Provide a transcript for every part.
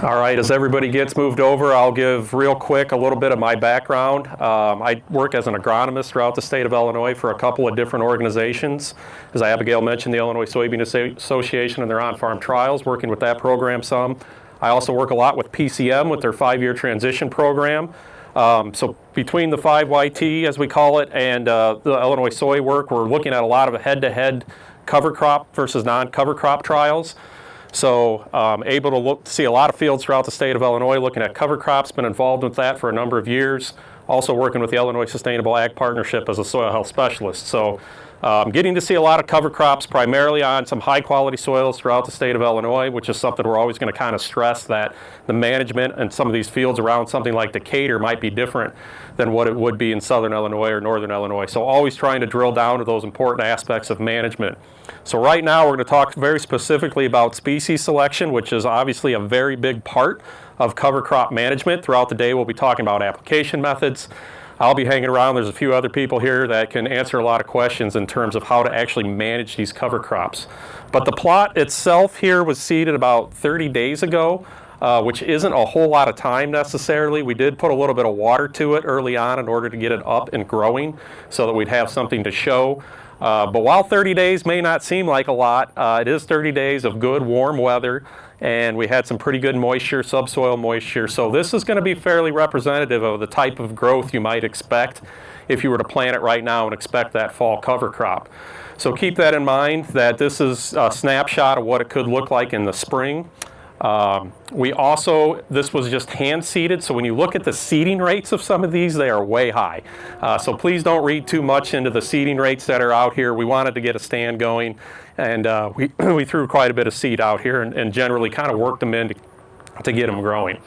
All right, as everybody gets moved over, I'll give real quick a little bit of my background. I work as an agronomist throughout the state of Illinois for a couple of different organizations. As Abigail mentioned, the Illinois Soybean Association and their on-farm trials, working with that program some. I also work a lot with PCM with their 5-year transition program. So between the 5YT, as we call it, and the Illinois soy work, we're looking at a lot of head-to-head cover crop versus non-cover crop trials. So able to see a lot of fields throughout the state of Illinois looking at cover crops, been involved with that for a number of years. Also working with the Illinois Sustainable Ag Partnership as a soil health specialist. So getting to see a lot of cover crops primarily on some high quality soils throughout the state of Illinois, which is something we're always going to kind of stress, that the management in some of these fields around something like Decatur might be different than what it would be in southern Illinois or northern Illinois. So always trying to drill down to those important aspects of management. So right now we're going to talk very specifically about species selection, which is obviously a very big part of cover crop management. Throughout the day we'll be talking about application methods. I'll be hanging around. There's a few other people here that can answer a lot of questions in terms of how to actually manage these cover crops. But the plot itself here was seeded about 30 days ago, which isn't a whole lot of time necessarily. We did put a little bit of water to it early on in order to get it up and growing so that we'd have something to show. But while 30 days may not seem like a lot, it is 30 days of good warm weather, and we had some pretty good moisture, subsoil moisture. So this is going to be fairly representative of the type of growth you might expect if you were to plant it right now and expect that fall cover crop. So keep that in mind, that this is a snapshot of what it could look like in the spring. This was just hand seeded, so when you look at the seeding rates of some of these, they are way high. So please don't read too much into the seeding rates that are out here. We wanted to get a stand going, and we threw quite a bit of seed out here and generally kind of worked them in to get them growing.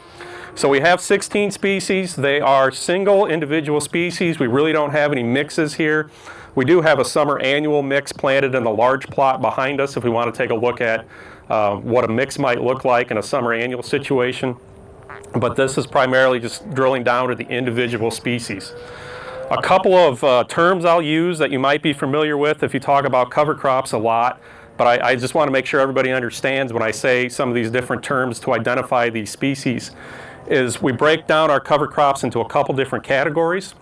So we have 16 species. They are single individual species. We really don't have any mixes here. We do have a summer annual mix planted in the large plot behind us if we want to take a look at what a mix might look like in a summer annual situation. But this is primarily just drilling down to the individual species. A couple of terms I'll use that you might be familiar with if you talk about cover crops a lot, but I just want to make sure everybody understands when I say some of these different terms to identify these species, is we break down our cover crops into a couple different categories.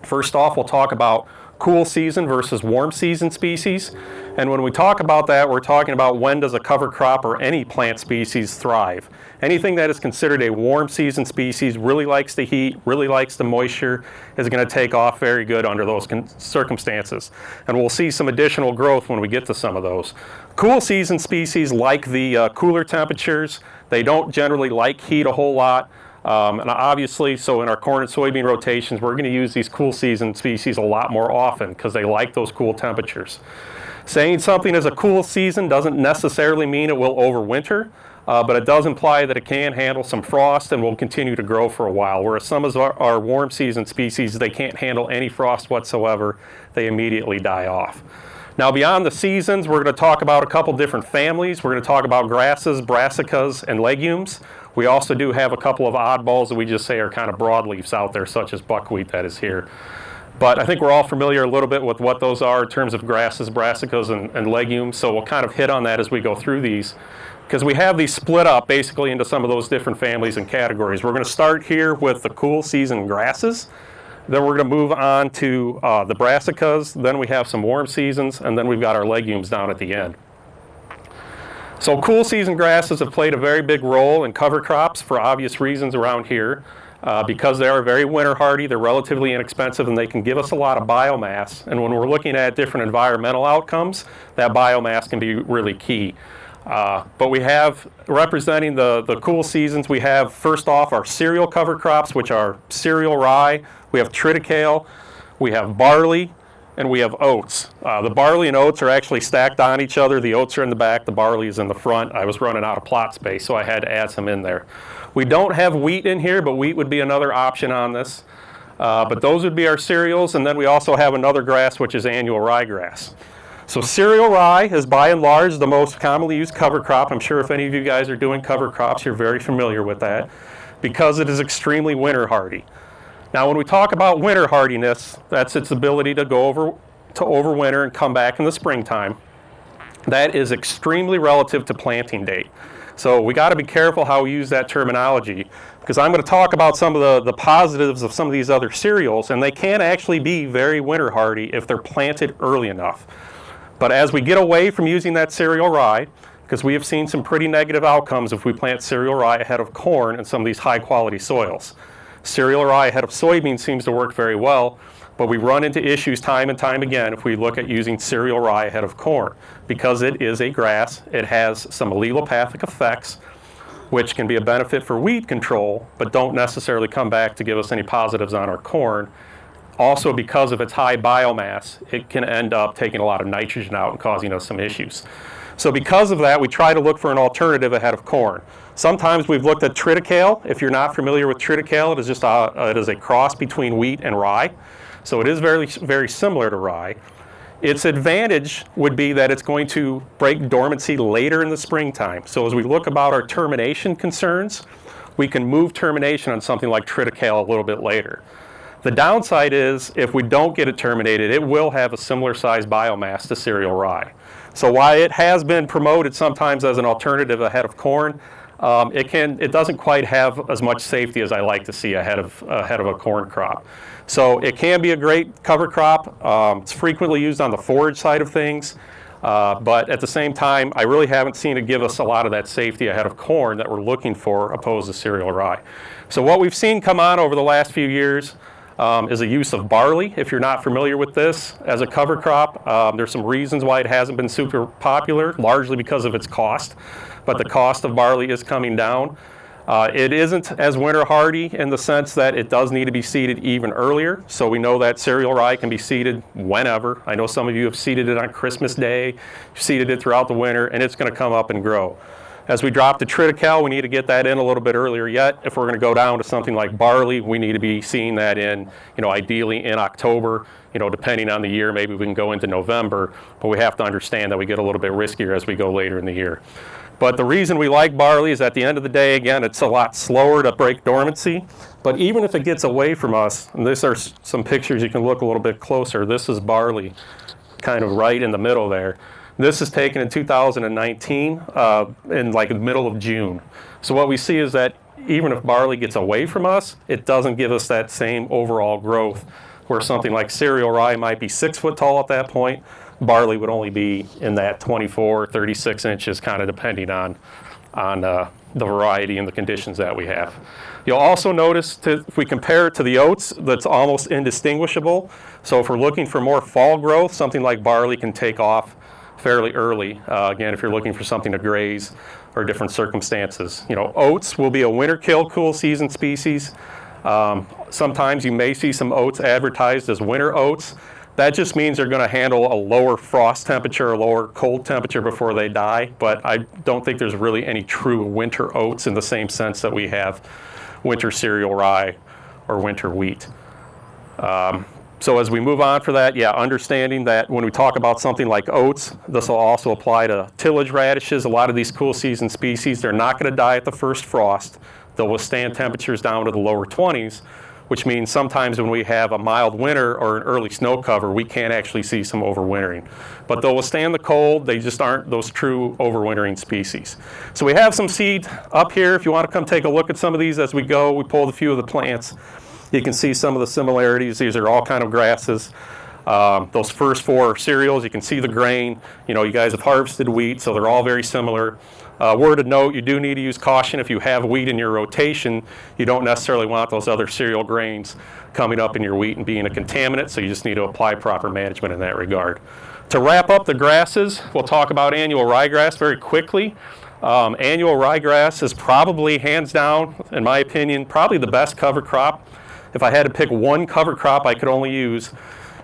First off, we'll talk about cool season versus warm season species. And when we talk about that, we're talking about when does a cover crop or any plant species thrive. Anything that is considered a warm season species really likes the heat, really likes the moisture, is going to take off very good under those circumstances. And we'll see some additional growth when we get to some of those. Cool season species like the cooler temperatures. They don't generally like heat a whole lot. And obviously, so in our corn and soybean rotations, we're going to use these cool season species a lot more often because they like those cool temperatures. Saying something is a cool season doesn't necessarily mean it will overwinter, but it does imply that it can handle some frost and will continue to grow for a while, whereas some of our warm season species, they can't handle any frost whatsoever. They immediately die off. Now beyond the seasons, we're going to talk about a couple different families. We're going to talk about grasses, brassicas, and legumes. We also do have a couple of oddballs that we just say are kind of broadleafs out there, such as buckwheat that is here. But I think we're all familiar a little bit with what those are in terms of grasses, brassicas, and legumes, so we'll kind of hit on that as we go through these, because we have these split up basically into some of those different families and categories. We're going to start here with the cool season grasses. Then we're going to move on to the brassicas. Then we have some warm seasons, and then we've got our legumes down at the end. So cool season grasses have played a very big role in cover crops for obvious reasons around here. Because they are very winter hardy, they're relatively inexpensive, and they can give us a lot of biomass. And when we're looking at different environmental outcomes, that biomass can be really key. But we have, representing the cool seasons, we have first off our cereal cover crops, which are cereal rye. We have triticale, we have barley, and we have oats. The barley and oats are actually stacked on each other. The oats are in the back, the barley is in the front. I was running out of plot space, so I had to add some in there. We don't have wheat in here, but wheat would be another option on this. But those would be our cereals, and then we also have another grass, which is annual ryegrass. So cereal rye is by and large the most commonly used cover crop. I'm sure if any of you guys are doing cover crops, you're very familiar with that, because it is extremely winter hardy. Now when we talk about winter hardiness, that's its ability to go overwinter and come back in the springtime. That is extremely relative to planting date. So we got to be careful how we use that terminology, because I'm going to talk about some of the positives of some of these other cereals, and they can actually be very winter hardy if they're planted early enough. But as we get away from using that cereal rye, because we have seen some pretty negative outcomes if we plant cereal rye ahead of corn in some of these high quality soils. Cereal rye ahead of soybean seems to work very well, but we run into issues time and time again if we look at using cereal rye ahead of corn. Because it is a grass, it has some allelopathic effects, which can be a benefit for weed control, but don't necessarily come back to give us any positives on our corn. Also, because of its high biomass, it can end up taking a lot of nitrogen out and causing us some issues. So because of that, we try to look for an alternative ahead of corn. Sometimes we've looked at triticale. If you're not familiar with triticale, it is a cross between wheat and rye. So it is very, very similar to rye. Its advantage would be that it's going to break dormancy later in the springtime. So as we look about our termination concerns, we can move termination on something like triticale a little bit later. The downside is if we don't get it terminated, it will have a similar size biomass to cereal rye. So while it has been promoted sometimes as an alternative ahead of corn, it doesn't quite have as much safety as I like to see ahead of a corn crop. So it can be a great cover crop. It's frequently used on the forage side of things, but at the same time, I really haven't seen it give us a lot of that safety ahead of corn that we're looking for opposed to cereal rye. So what we've seen come on over the last few years is a use of barley. If you're not familiar with this as a cover crop, there's some reasons why it hasn't been super popular, largely because of its cost, but the cost of barley is coming down. It isn't as winter hardy in the sense that it does need to be seeded even earlier. So we know that cereal rye can be seeded whenever. I know some of you have seeded it on Christmas Day, seeded it throughout the winter, and it's going to come up and grow. As we drop to triticale, we need to get that in a little bit earlier yet. If we're going to go down to something like barley, we need to be seeing that in, ideally in October. Depending on the year, maybe we can go into November, but we have to understand that we get a little bit riskier as we go later in the year. But the reason we like barley is at the end of the day, again, it's a lot slower to break dormancy. But even if it gets away from us, and these are some pictures, you can look a little bit closer. This is barley, kind of right in the middle there. This is taken in 2019, in like the middle of June. So what we see is that even if barley gets away from us, it doesn't give us that same overall growth, where something like cereal rye might be 6 foot tall at that point. Barley would only be in that 24, 36 inches, kind of depending on the variety and the conditions that we have. You'll also notice, if we compare it to the oats, that's almost indistinguishable. So if we're looking for more fall growth, something like barley can take off fairly early. Again, if you're looking for something to graze or different circumstances. Oats will be a winter kill, cool season species. Sometimes you may see some oats advertised as winter oats. That just means they're going to handle a lower frost temperature, a lower cold temperature before they die, but I don't think there's really any true winter oats in the same sense that we have winter cereal rye or winter wheat. So as we move on for that, understanding that when we talk about something like oats, this will also apply to tillage radishes. A lot of these cool season species, they're not going to die at the first frost. They'll withstand temperatures down to the lower 20s, which means sometimes when we have a mild winter or an early snow cover, we can't actually see some overwintering. But they'll withstand the cold, they just aren't those true overwintering species. So we have some seed up here. If you want to come take a look at some of these as we go, we pulled a few of the plants. You can see some of the similarities. These are all kind of grasses. Those first 4 are cereals. You can see the grain. You guys have harvested wheat, so they're all very similar. Word of note, you do need to use caution if you have wheat in your rotation. You don't necessarily want those other cereal grains coming up in your wheat and being a contaminant, so you just need to apply proper management in that regard. To wrap up the grasses, we'll talk about annual ryegrass very quickly. Annual ryegrass is probably, hands down, in my opinion, probably the best cover crop. If I had to pick one cover crop I could only use,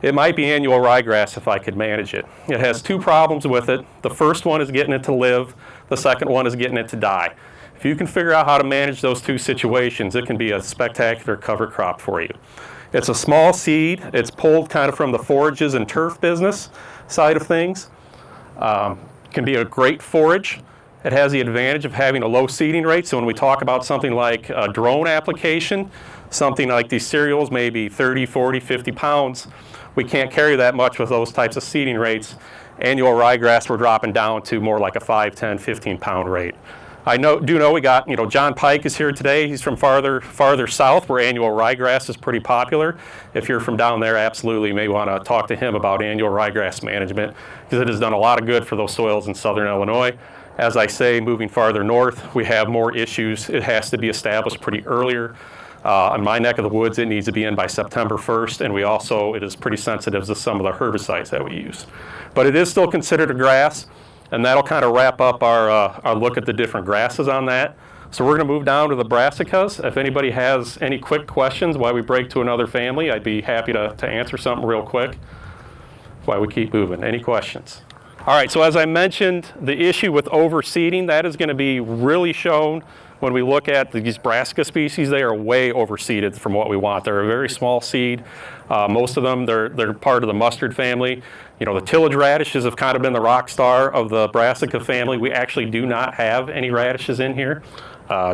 it might be annual ryegrass if I could manage it. It has 2 problems with it. The first one is getting it to live. The second one is getting it to die. If you can figure out how to manage those 2 situations, it can be a spectacular cover crop for you. It's a small seed. It's pulled kind of from the forages and turf business side of things. Can be a great forage. It has the advantage of having a low seeding rate. So when we talk about something like a drone application, something like these cereals, maybe 30, 40, 50 pounds, we can't carry that much with those types of seeding rates. Annual ryegrass, we're dropping down to more like a 5, 10, 15 pound rate. I do know we got, John Pike is here today. He's from farther south where annual ryegrass is pretty popular. If you're from down there, absolutely you may want to talk to him about annual ryegrass management because it has done a lot of good for those soils in southern Illinois. As I say, moving farther north, we have more issues. It has to be established pretty earlier. In my neck of the woods, it needs to be in by September 1st, and it is pretty sensitive to some of the herbicides that we use. But it is still considered a grass. And that'll kind of wrap up our look at the different grasses on that. So we're going to move down to the brassicas. If anybody has any quick questions while we break to another family, I'd be happy to answer something real quick while we keep moving. Any questions? All right, so as I mentioned, the issue with overseeding, that is going to be really shown when we look at these brassica species. They are way overseeded from what we want. They're a very small seed. Most of them, they're part of the mustard family. The tillage radishes have kind of been the rock star of the brassica family. We actually do not have any radishes in here.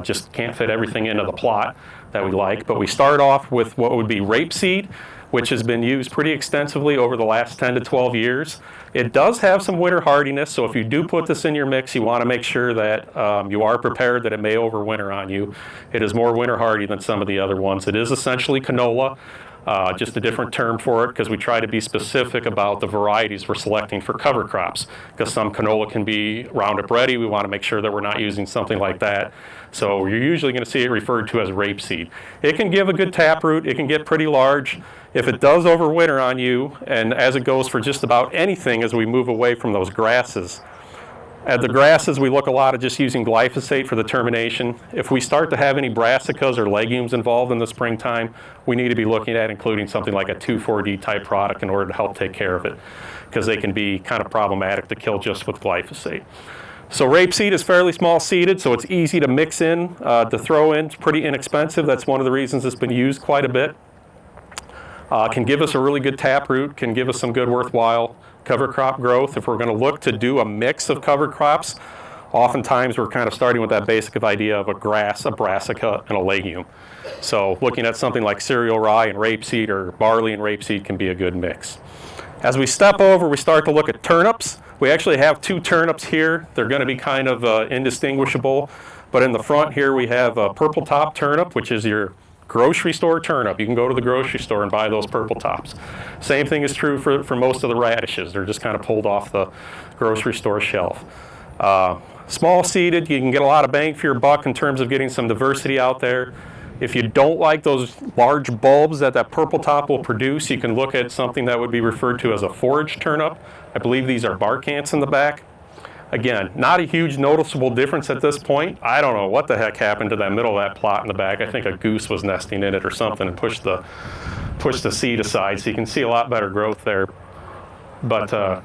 Just can't fit everything into the plot that we like. But we start off with what would be rapeseed, which has been used pretty extensively over the last 10 to 12 years. It does have some winter hardiness, so if you do put this in your mix, you want to make sure that you are prepared that it may overwinter on you. It is more winter hardy than some of the other ones. It is essentially canola. Just a different term for it because we try to be specific about the varieties we're selecting for cover crops because some canola can be Roundup Ready. We want to make sure that we're not using something like that. So you're usually going to see it referred to as rapeseed. It can give a good taproot. It can get pretty large. If it does overwinter on you, and as it goes for just about anything as we move away from those grasses, at the grasses, we look a lot at just using glyphosate for the termination. If we start to have any brassicas or legumes involved in the springtime, we need to be looking at including something like a 2,4-D type product in order to help take care of it, because they can be kind of problematic to kill just with glyphosate. So rapeseed is fairly small seeded, so it's easy to mix in, to throw in. It's pretty inexpensive. That's one of the reasons it's been used quite a bit. Can give us a really good taproot, can give us some good worthwhile cover crop growth. If we're going to look to do a mix of cover crops, oftentimes we're kind of starting with that basic idea of a grass, a brassica, and a legume. So looking at something like cereal rye and rapeseed or barley and rapeseed can be a good mix. As we step over, we start to look at turnips. We actually have two turnips here. They're going to be kind of indistinguishable, but in the front here we have a purple top turnip, which is your grocery store turnip. You can go to the grocery store and buy those purple tops. Same thing is true for most of the radishes. They're just kind of pulled off the grocery store shelf. Small seeded, you can get a lot of bang for your buck in terms of getting some diversity out there. If you don't like those large bulbs that purple top will produce, you can look at something that would be referred to as a forage turnip. I believe these are bark ants in the back. Again, not a huge noticeable difference at this point. I don't know what the heck happened to that middle of that plot in the back. I think a goose was nesting in it or something and pushed the seed aside, so you can see a lot better growth there. But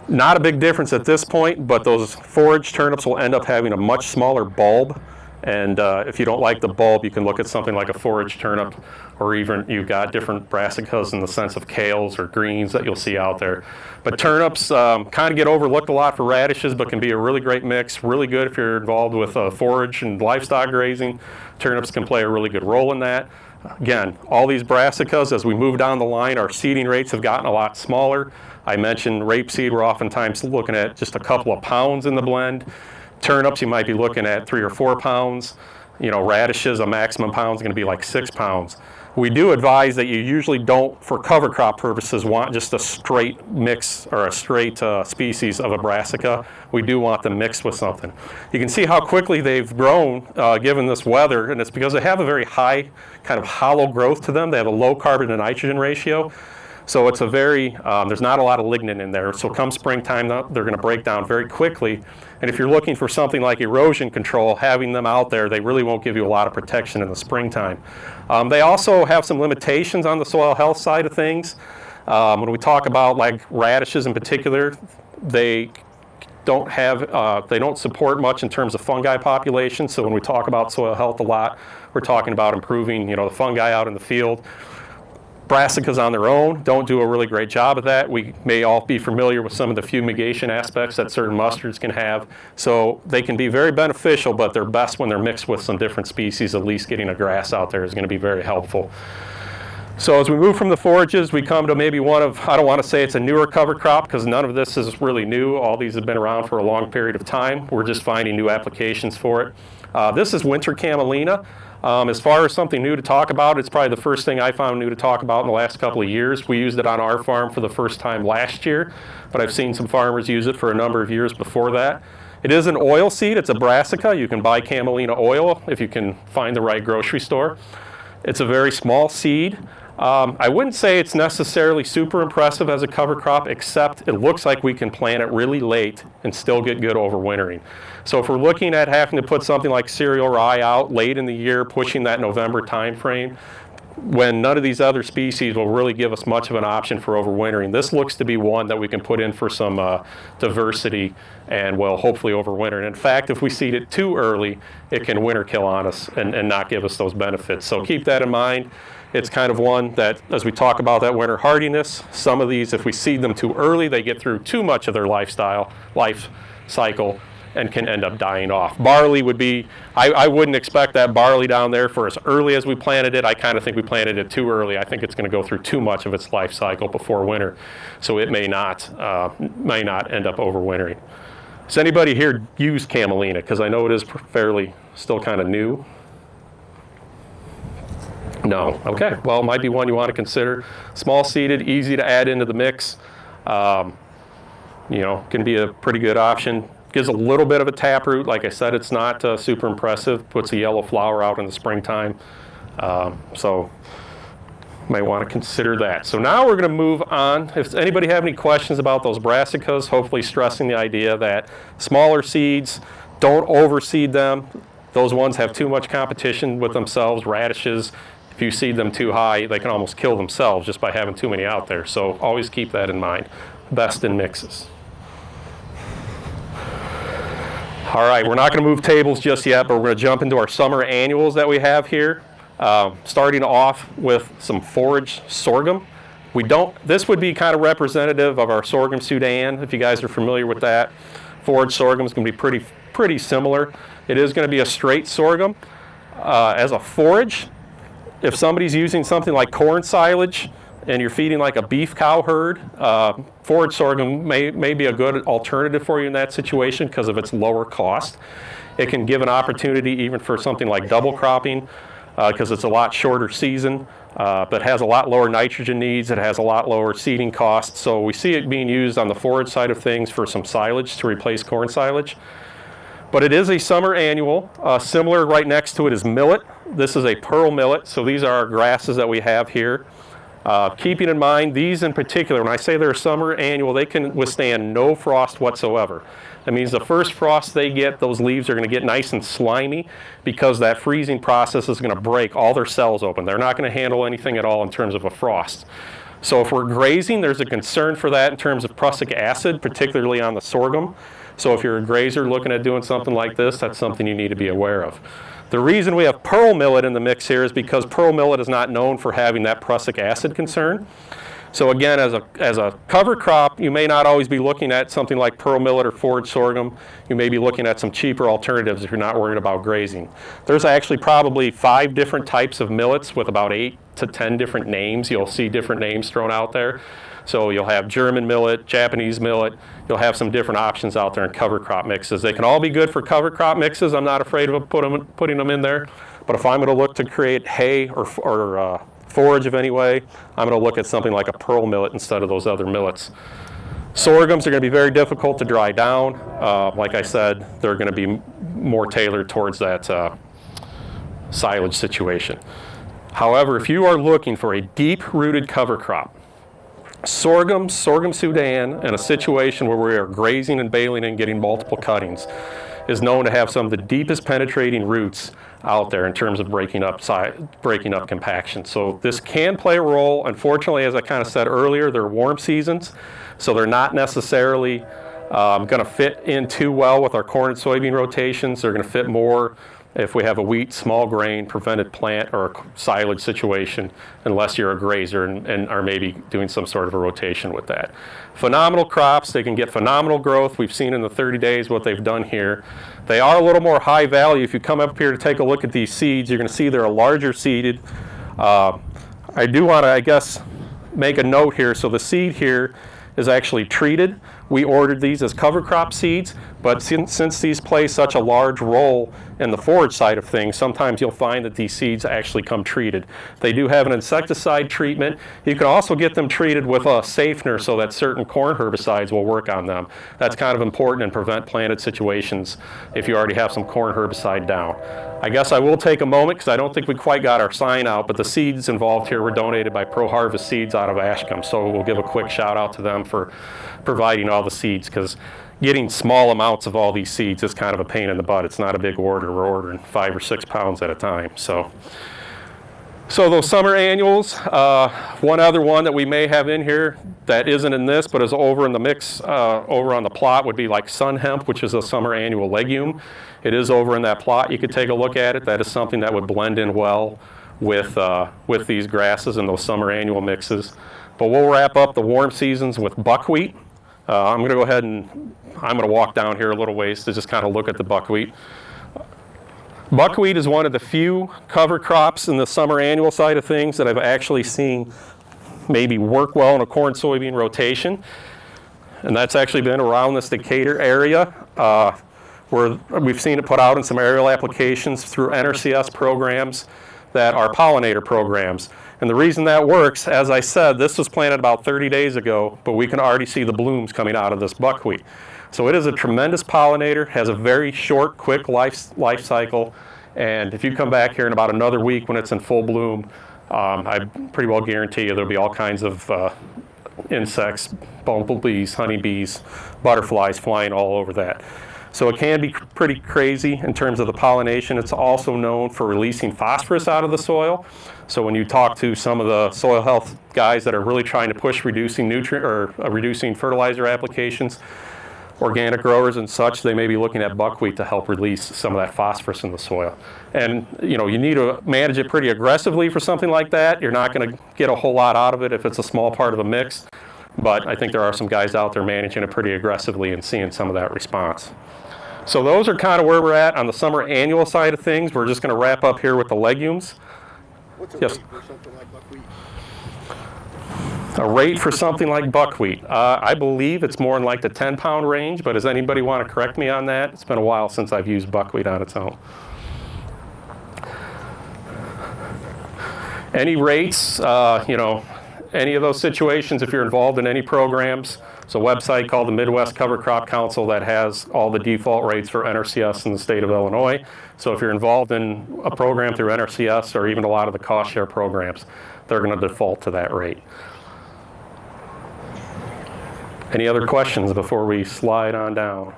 not a big difference at this point, but those forage turnips will end up having a much smaller bulb. And if you don't like the bulb, you can look at something like a forage turnip, or even you've got different brassicas in the sense of kales or greens that you'll see out there. But turnips kind of get overlooked a lot for radishes, but can be a really great mix, really good if you're involved with forage and livestock grazing. Turnips can play a really good role in that. Again, all these brassicas, as we move down the line, our seeding rates have gotten a lot smaller. I mentioned rapeseed, we're oftentimes looking at just a couple of pounds in the blend. Turnips, you might be looking at 3 or 4 pounds. Radishes, a maximum pound is going to be like 6 pounds. We do advise that you usually don't, for cover crop purposes, want just a straight mix or a straight species of a brassica. We do want them mixed with something. You can see how quickly they've grown given this weather, and it's because they have a very high kind of hollow growth to them. They have a low carbon to nitrogen ratio. So it's there's not a lot of lignin in there. So come springtime, they're going to break down very quickly. And if you're looking for something like erosion control, having them out there, they really won't give you a lot of protection in the springtime. They also have some limitations on the soil health side of things. When we talk about like radishes in particular, they don't support much in terms of fungi population. So when we talk about soil health a lot, we're talking about improving, the fungi out in the field. Brassicas on their own don't do a really great job of that. We may all be familiar with some of the fumigation aspects that certain mustards can have. So they can be very beneficial, but they're best when they're mixed with some different species. At least getting a grass out there is going to be very helpful. So as we move from the forages, we come to maybe one of, I don't want to say it's a newer cover crop because none of this is really new. All these have been around for a long period of time. We're just finding new applications for it. This is winter camelina. As far as something new to talk about, it's probably the first thing I found new to talk about in the last couple of years. We used it on our farm for the first time last year, but I've seen some farmers use it for a number of years before that. It is an oil seed. It's a brassica. You can buy camelina oil if you can find the right grocery store. It's a very small seed. I wouldn't say it's necessarily super impressive as a cover crop, except it looks like we can plant it really late and still get good overwintering. So if we're looking at having to put something like cereal rye out late in the year, pushing that November time frame, when none of these other species will really give us much of an option for overwintering, this looks to be one that we can put in for some diversity and will hopefully overwinter. And in fact, if we seed it too early, it can winter kill on us and not give us those benefits. So keep that in mind. It's kind of one that, as we talk about that winter hardiness, some of these, if we seed them too early, they get through too much of their life cycle, and can end up dying off. Barley would be, I wouldn't expect that barley down there for as early as we planted it. I kind of think we planted it too early. I think it's going to go through too much of its life cycle before winter, so it may not end up overwintering. Does anybody here use camelina? Because I know it is fairly still kind of new. No. Okay. Well, it might be one you want to consider. Small seeded, easy to add into the mix. Can be a pretty good option. Gives a little bit of a taproot. Like I said, it's not super impressive. Puts a yellow flower out in the springtime. So might want to consider that. So now we're going to move on. If anybody have any questions about those brassicas, hopefully stressing the idea that smaller seeds, don't overseed them. Those ones have too much competition with themselves. Radishes, if you seed them too high, they can almost kill themselves just by having too many out there. So always keep that in mind. Best in mixes. All right, we're not going to move tables just yet, but we're going to jump into our summer annuals that we have here. Starting off with some forage sorghum. This would be kind of representative of our sorghum Sudan, if you guys are familiar with that. Forage sorghum is going to be pretty similar. It is going to be a straight sorghum. As a forage, if somebody's using something like corn silage and you're feeding like a beef cow herd, forage sorghum may be a good alternative for you in that situation because of its lower cost. It can give an opportunity even for something like double cropping because it's a lot shorter season, but has a lot lower nitrogen needs. It has a lot lower seeding costs. So we see it being used on the forage side of things for some silage to replace corn silage. But it is a summer annual. Similar right next to it is millet. This is a pearl millet. So these are our grasses that we have here. Keeping in mind, these in particular, when I say they're a summer annual, they can withstand no frost whatsoever. That means the first frost they get, those leaves are going to get nice and slimy because that freezing process is going to break all their cells open. They're not going to handle anything at all in terms of a frost. So if we're grazing, there's a concern for that in terms of prussic acid, particularly on the sorghum. So if you're a grazer looking at doing something like this, that's something you need to be aware of. The reason we have pearl millet in the mix here is because pearl millet is not known for having that prussic acid concern. So again, as a cover crop, you may not always be looking at something like pearl millet or forage sorghum. You may be looking at some cheaper alternatives if you're not worried about grazing. There's actually probably 5 different types of millets with about 8 to 10 different names. You'll see different names thrown out there. So you'll have German millet, Japanese millet. You'll have some different options out there in cover crop mixes. They can all be good for cover crop mixes. I'm not afraid of putting them in there. But if I'm going to look to create hay or forage of any way, I'm going to look at something like a pearl millet instead of those other millets. Sorghums are going to be very difficult to dry down. Like I said, they're going to be more tailored towards that silage situation. However, if you are looking for a deep-rooted cover crop, sorghum Sudan, in a situation where we are grazing and baling and getting multiple cuttings, is known to have some of the deepest penetrating roots out there in terms of breaking up compaction. So this can play a role. Unfortunately, as I kind of said earlier, they're warm seasons, so they're not necessarily going to fit in too well with our corn and soybean rotations. They're going to fit more if we have a wheat, small grain, prevented plant, or a silage situation, unless you're a grazer and are maybe doing some sort of a rotation with that. Phenomenal crops. They can get phenomenal growth. We've seen in the 30 days what they've done here. They are a little more high value. If you come up here to take a look at these seeds, you're going to see they're a larger seeded. I do want to, I guess, make a note here. So the seed here is actually treated. We ordered these as cover crop seeds, but since these play such a large role in the forage side of things, sometimes you'll find that these seeds actually come treated. They do have an insecticide treatment. You can also get them treated with a safener so that certain corn herbicides will work on them. That's kind of important and prevent planted situations if you already have some corn herbicide down. I guess I will take a moment because I don't think we quite got our sign out, but the seeds involved here were donated by Pro Harvest Seeds out of Ashcombe, so we'll give a quick shout out to them for providing all the seeds, because getting small amounts of all these seeds is kind of a pain in the butt. It's not a big order. We're ordering 5 or 6 pounds at a time. So those summer annuals, one other one that we may have in here that isn't in this but is over in the mix, over on the plot, would be like sun hemp, which is a summer annual legume. It is over in that plot. You could take a look at it. That is something that would blend in well with these grasses and those summer annual mixes. But we'll wrap up the warm seasons with buckwheat. I'm going to go ahead and I'm going to walk down here a little ways to just kind of look at the buckwheat. Buckwheat is one of the few cover crops in the summer annual side of things that I've actually seen maybe work well in a corn soybean rotation. And that's actually been around this Decatur area, where we've seen it put out in some aerial applications through NRCS programs that are pollinator programs. And the reason that works, as I said, this was planted about 30 days ago, but we can already see the blooms coming out of this buckwheat. So it is a tremendous pollinator, has a very short, quick life cycle, and if you come back here in about another week when it's in full bloom, I pretty well guarantee you there'll be all kinds of insects, bumblebees, honeybees, butterflies flying all over that. So it can be pretty crazy in terms of the pollination. It's also known for releasing phosphorus out of the soil. So when you talk to some of the soil health guys that are really trying to push reducing reducing fertilizer applications, organic growers and such, they may be looking at buckwheat to help release some of that phosphorus in the soil. And you need to manage it pretty aggressively for something like that. You're not going to get a whole lot out of it if it's a small part of a mix. But I think there are some guys out there managing it pretty aggressively and seeing some of that response. So those are kind of where we're at on the summer annual side of things. We're just going to wrap up here with the legumes. What's a yes. rate for something like buckwheat? A rate for something like buckwheat. I believe it's more in like the 10-pound range, but does anybody want to correct me on that? It's been a while since I've used buckwheat on its own. Any rates, any of those situations, if you're involved in any programs, it's a website called the Midwest Cover Crop Council that has all the default rates for NRCS in the state of Illinois. So if you're involved in a program through NRCS or even a lot of the cost share programs, they're going to default to that rate. Any other questions before we slide on down?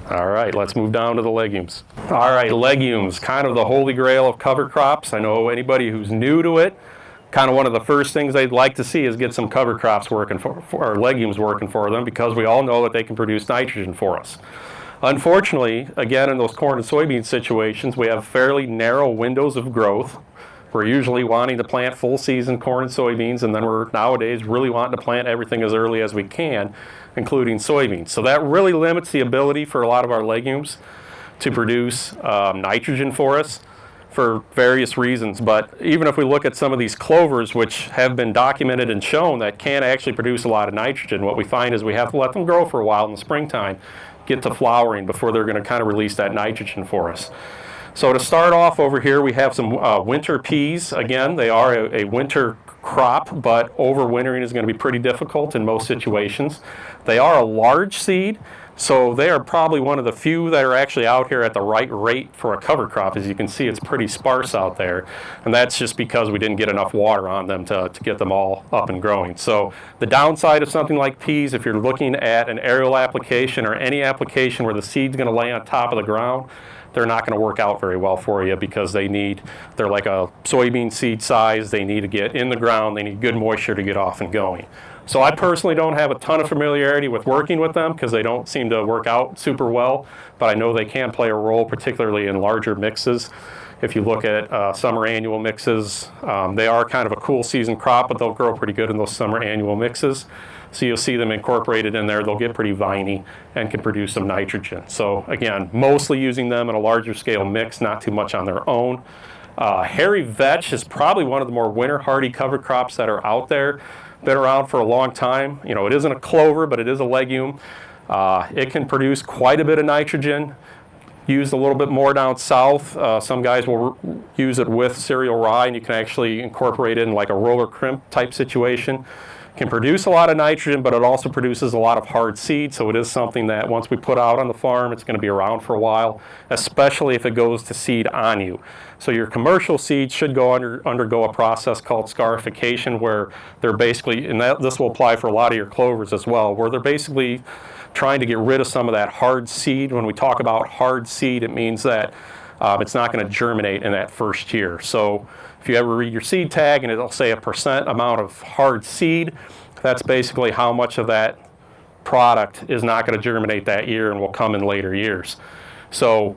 All right, let's move down to the legumes. All right, legumes, kind of the holy grail of cover crops. I know anybody who's new to it, kind of one of the first things they'd like to see is get some cover crops working or legumes working for them, because we all know that they can produce nitrogen for us. Unfortunately, again, in those corn and soybean situations, we have fairly narrow windows of growth. We're usually wanting to plant full season corn and soybeans, and then we're nowadays really wanting to plant everything as early as we can, including soybeans. So that really limits the ability for a lot of our legumes to produce nitrogen for us for various reasons. But even if we look at some of these clovers, which have been documented and shown that can actually produce a lot of nitrogen, what we find is we have to let them grow for a while in the springtime, get to flowering before they're going to kind of release that nitrogen for us. So to start off over here, we have some winter peas. Again, they are a winter crop, but overwintering is going to be pretty difficult in most situations. They are a large seed, so they are probably one of the few that are actually out here at the right rate for a cover crop. As you can see, it's pretty sparse out there, and that's just because we didn't get enough water on them to get them all up and growing. So the downside of something like peas, if you're looking at an aerial application or any application where the seed's going to lay on top of the ground, they're not going to work out very well for you, because they're like a soybean seed size. They need to get in the ground. They need good moisture to get off and going. So I personally don't have a ton of familiarity with working with them because they don't seem to work out super well, but I know they can play a role, particularly in larger mixes. If you look at summer annual mixes, they are kind of a cool season crop, but they'll grow pretty good in those summer annual mixes. So you'll see them incorporated in there. They'll get pretty viney and can produce some nitrogen. So again, mostly using them in a larger scale mix, not too much on their own. Hairy vetch is probably one of the more winter hardy cover crops that are out there. Been around for a long time. You know, it isn't a clover, but it is a legume. It can produce quite a bit of nitrogen. Used a little bit more down south. Some guys will use it with cereal rye, and you can actually incorporate it in like a roller crimp type situation. Can produce a lot of nitrogen, but it also produces a lot of hard seed, so it is something that once we put out on the farm, it's going to be around for a while, especially if it goes to seed on you. So your commercial seeds should undergo a process called scarification, where they're basically, and this will apply for a lot of your clovers as well, where they're basically trying to get rid of some of that hard seed. When we talk about hard seed, it means that it's not going to germinate in that first year. So if you ever read your seed tag and it'll say a % amount of hard seed, that's basically how much of that product is not going to germinate that year and will come in later years. So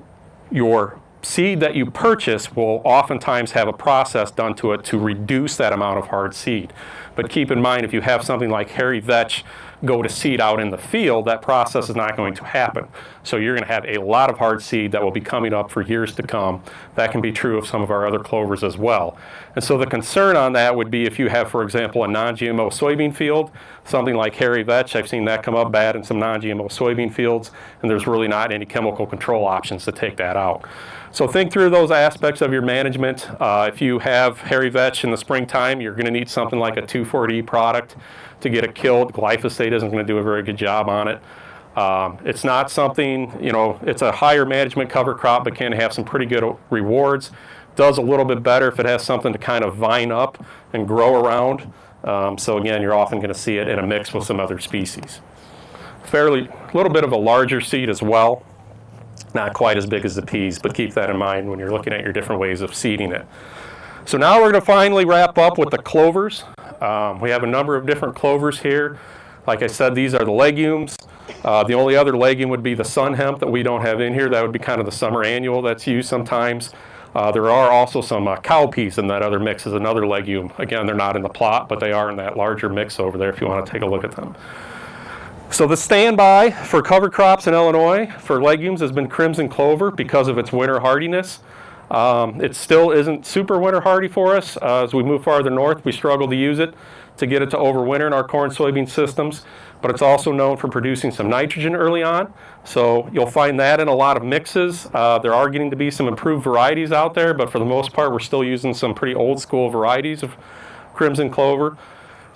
your seed that you purchase will oftentimes have a process done to it to reduce that amount of hard seed. But keep in mind, if you have something like hairy vetch go to seed out in the field, that process is not going to happen. So you're going to have a lot of hard seed that will be coming up for years to come. That can be true of some of our other clovers as well. And so the concern on that would be if you have, for example, a non-GMO soybean field, something like hairy vetch. I've seen that come up bad in some non-GMO soybean fields, and there's really not any chemical control options to take that out. So think through those aspects of your management. If you have hairy vetch in the springtime, you're going to need something like a 2,4-D product to get it killed. Glyphosate isn't going to do a very good job on it. It's not something, you know, it's a higher management cover crop, but can have some pretty good rewards. Does a little bit better if it has something to kind of vine up and grow around. So again, you're often going to see it in a mix with some other species. Fairly, a little bit of a larger seed as well. Not quite as big as the peas, but keep that in mind when you're looking at your different ways of seeding it. So now we're going to finally wrap up with the clovers. We have a number of different clovers here. Like I said, these are the legumes. The only other legume would be the sun hemp that we don't have in here. That would be kind of the summer annual that's used sometimes. There are also some cowpeas in that other mix as another legume. Again, they're not in the plot, but they are in that larger mix over there if you want to take a look at them. So the standby for cover crops in Illinois for legumes has been crimson clover because of its winter hardiness. It still isn't super winter hardy for us. As we move farther north, we struggle to use it to get it to overwinter in our corn soybean systems, but it's also known for producing some nitrogen early on. So you'll find that in a lot of mixes. There are getting to be some improved varieties out there, but for the most part, we're still using some pretty old school varieties of crimson clover.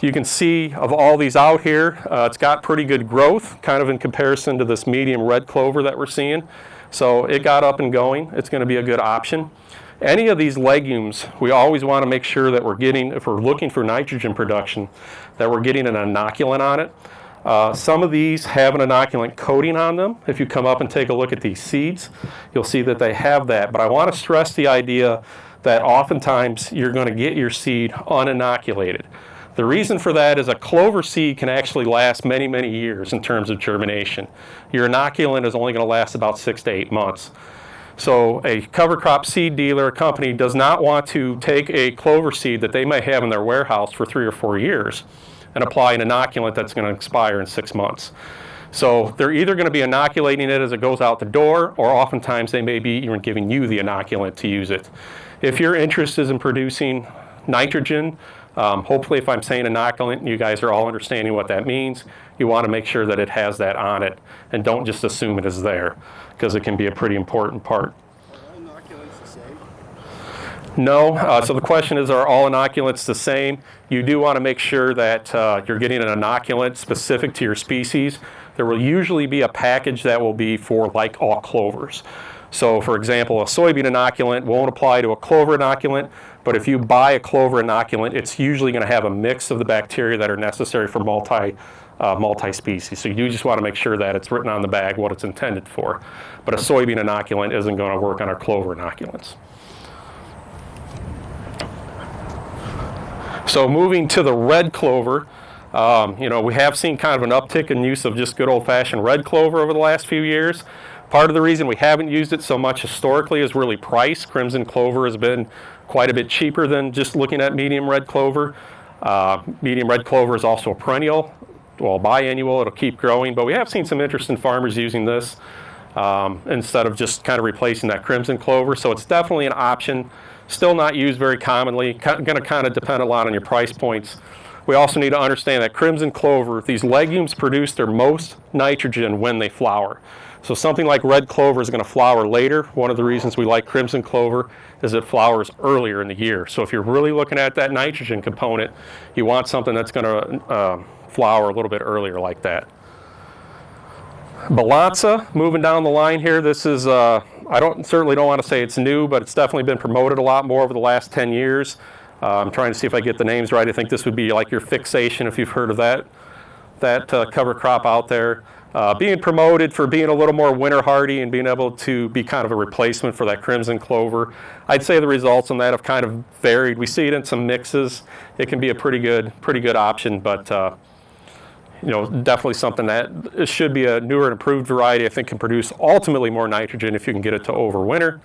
You can see of all these out here, it's got pretty good growth, kind of in comparison to this medium red clover that we're seeing. So it got up and going. It's going to be a good option. Any of these legumes, we always want to make sure that we're getting, if we're looking for nitrogen production, that we're getting an inoculant on it. Some of these have an inoculant coating on them. If you come up and take a look at these seeds, you'll see that they have that. But I want to stress the idea that oftentimes you're going to get your seed uninoculated. The reason for that is a clover seed can actually last many, many years in terms of germination. Your inoculant is only going to last about 6 to 8 months. So a cover crop seed dealer, a company, does not want to take a clover seed that they may have in their warehouse for 3 or 4 years and apply an inoculant that's going to expire in 6 months. So they're either going to be inoculating it as it goes out the door, or oftentimes they may be even giving you the inoculant to use it. If your interest is in producing nitrogen, hopefully if I'm saying inoculant, you guys are all understanding what that means. You want to make sure that it has that on it, and don't just assume it is there, because it can be a pretty important part. Are all inoculants the same? No. So the question is, are all inoculants the same? You do want to make sure that you're getting an inoculant specific to your species. There will usually be a package that will be for like all clovers. So for example, a soybean inoculant won't apply to a clover inoculant, but if you buy a clover inoculant, it's usually going to have a mix of the bacteria that are necessary for multi-species. So you just want to make sure that it's written on the bag what it's intended for. But a soybean inoculant isn't going to work on our clover inoculants. So moving to the red clover, we have seen kind of an uptick in use of just good old-fashioned red clover over the last few years. Part of the reason we haven't used it so much historically is really price. Crimson clover has been quite a bit cheaper than just looking at medium red clover. Medium red clover is also a perennial, well, biannual. It'll keep growing, but we have seen some interest in farmers using this instead of just kind of replacing that crimson clover. So it's definitely an option Still not used very commonly. Going to kind of depend a lot on your price points. We also need to understand that crimson clover, these legumes produce their most nitrogen when they flower. So something like red clover is going to flower later. One of the reasons we like crimson clover is it flowers earlier in the year. So if you're really looking at that nitrogen component, you want something that's going to flower a little bit earlier like that. Balanza, moving down the line here, this is, I certainly don't want to say it's new, but it's definitely been promoted a lot more over the last 10 years. I'm trying to see if I get the names right. I think this would be like your fixation, if you've heard of that cover crop out there. Being promoted for being a little more winter hardy and being able to be kind of a replacement for that crimson clover. I'd say the results on that have kind of varied. We see it in some mixes. It can be a pretty good option, but definitely something that it should be a newer and improved variety. I think can produce ultimately more nitrogen if you can get it to overwinter.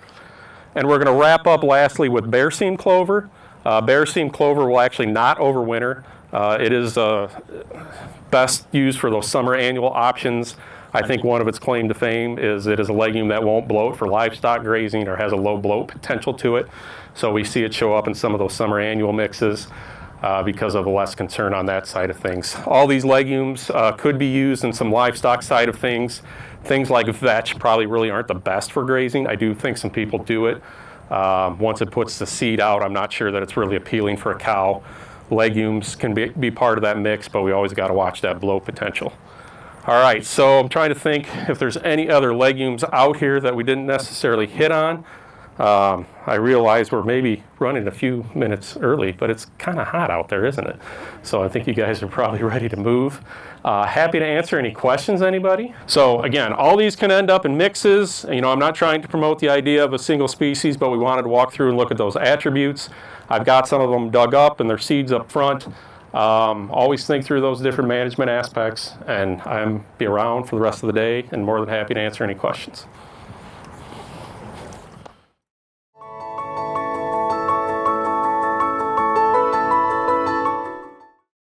And we're going to wrap up lastly with bare seam clover. Bare seam clover will actually not overwinter. It is best used for those summer annual options. I think one of its claim to fame is it is a legume that won't bloat for livestock grazing or has a low bloat potential to it. So we see it show up in some of those summer annual mixes because of less concern on that side of things. All these legumes could be used in some livestock side of things. Things like vetch probably really aren't the best for grazing. I do think some people do it. Once it puts the seed out, I'm not sure that it's really appealing for a cow. Legumes can be part of that mix, but we always got to watch that bloat potential. All right, so I'm trying to think if there's any other legumes out here that we didn't necessarily hit on. I realize we're maybe running a few minutes early, but it's kind of hot out there, isn't it? So I think you guys are probably ready to move. Happy to answer any questions, anybody? So again, all these can end up in mixes. I'm not trying to promote the idea of a single species, but we wanted to walk through and look at those attributes. I've got some of them dug up and their seeds up front. Always think through those different management aspects, and I'm be around for the rest of the day and more than happy to answer any questions.